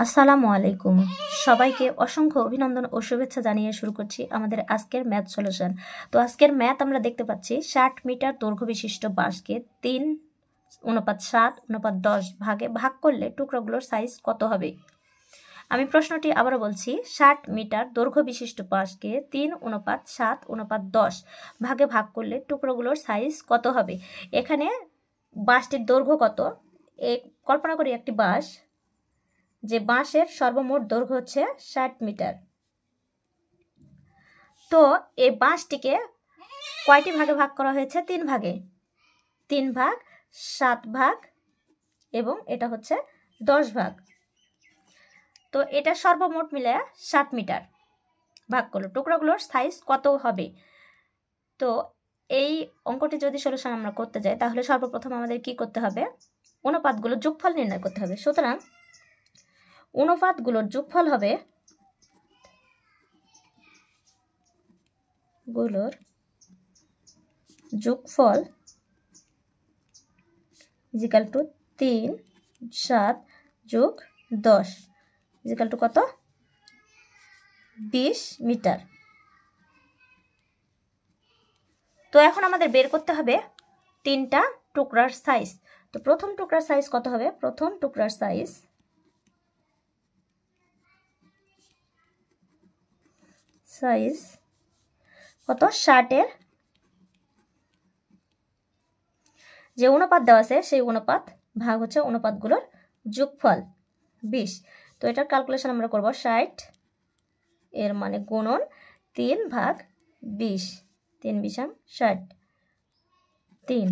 আসসালামু আলাইকুম। সবাইকে অসংখ্য অভিনন্দন ও শুভেচ্ছা জানিয়ে শুরু করছি আমাদের আজকের ম্যাথ সলিউশন। তো আজকের ম্যাথ আমরা দেখতে পাচ্ছি 60 মিটার দৈর্ঘ্য বিশিষ্ট বাঁশকে 3:7:10 ভাগে ভাগ করলে টুকরোগুলোর সাইজ কত হবে। আমি প্রশ্নটি আবারও বলছি, 60 মিটার দৈর্ঘ্য বিশিষ্ট বাঁশকে 3:7:10 ভাগে ভাগ করলে টুকরোগুলোর সাইজ কত হবে। এখানে বাঁশটির দৈর্ঘ্য কত, কল্পনা করি একটি বাঁশ, যে বাঁশের সর্বমোট দৈর্ঘ্য হচ্ছে 60 মিটার। তো এই বাঁশটিকে কয়টি ভাগে ভাগ করা হয়েছে? 3 ভাগে, 3 ভাগ, 7 ভাগ এবং এটা হচ্ছে 10 ভাগ। তো এটা সর্বমোট মিলে 60 মিটার ভাগ করলো, টুকরোগুলোর সাইজ কত হবে। তো এই অঙ্কটি যদি সলিউশন আমরা করতে যাই তাহলে সর্বপ্রথম আমাদের কি করতে হবে? অনুপাতগুলো যোগফল নির্ণয় করতে হবে। সুতরাং অনুপাতগুলোর যোগফল হবে ইজিক্যাল টু 3:7 + 10 ইজিক্যাল টু কত? 20 মিটার। তো এখন আমাদের বের করতে হবে তিনটা টুকরার সাইজ। তো প্রথম টুকরার সাইজ কত হবে? প্রথম টুকরার সাইজ কত? 60-এর যে অনুপাত দেওয়া আছে সেই অনুপাত ভাগ হচ্ছে অনুপাতগুলোর যোগফল 20। তো এটার ক্যালকুলেশন আমরা করব 60 এর মানে গুণন 3 ভাগ 20, 3 20 60, 3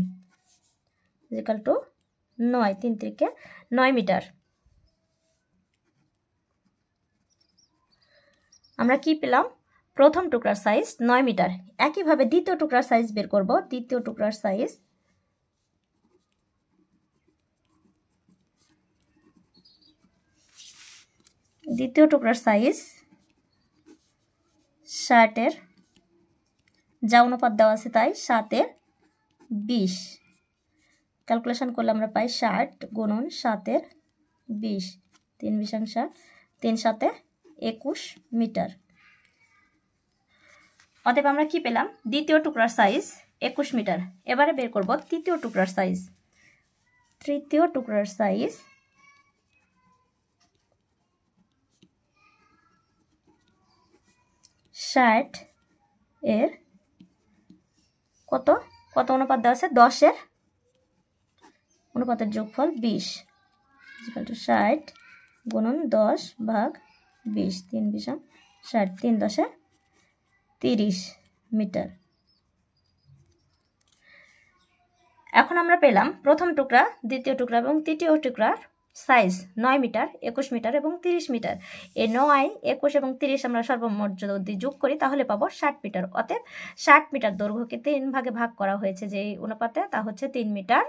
ইকুয়াল টু 9, 3 × 9 মিটার। আমরা কি পেলাম? প্রথম টুকরার সাইজ 9 মিটার। একইভাবে দ্বিতীয় টুকরার সাইজ বের করব। দ্বিতীয় টুকরার সাইজ 60-এর যা অনুপাত দেওয়া আছে তাই 7/20। ক্যালকুলেশন করলে আমরা পাই 60 গুণন 7/20, 3 20 60, 3 7 21 মিটার। অতএব আমরা কি পেলাম? দ্বিতীয় টুকরার সাইজ 21 মিটার। এবারে বের করব তৃতীয় টুকরার সাইজ। তৃতীয় টুকরার সাইজ 60-এর কত কত অনুপাত দেওয়া আছে? 10-এর অনুপাতের যোগফল 20 ইকুয়াল টু 60 গুণন 10 ভাগ 20, 3 20 60, 3 10 30 মিটার। এখন আমরা পেলাম প্রথম টুকরা, দ্বিতীয় টুকরা এবং তৃতীয় টুকরার সাইজ 9 মিটার, 21 মিটার এবং 30 মিটার। এই 9, 21 এবং 30 আমরা সর্বমোট যদি যোগ করি তাহলে পাবো 60 মিটার। অতএব 60 মিটার দৈর্ঘ্যকে 3 ভাগে ভাগ করা হয়েছে যে অনুপাতে, তা হচ্ছে 3 মিটার,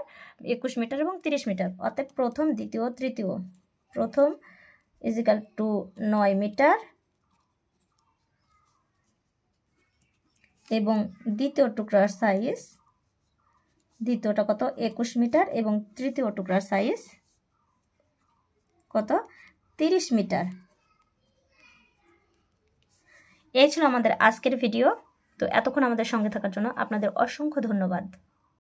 21 মিটার এবং 30 মিটার। অতএব প্রথম, দ্বিতীয়, তৃতীয়, প্রথম ইজিক্যাল টু 9 মিটার এবং দ্বিতীয় টুকরার সাইজ, দ্বিতীয়টা কত? 21 মিটার এবং তৃতীয় টুকরার সাইজ কত? 30 মিটার। এই ছিল আমাদের আজকের ভিডিও। তো এতক্ষণ আমাদের সঙ্গে থাকার জন্য আপনাদের অসংখ্য ধন্যবাদ।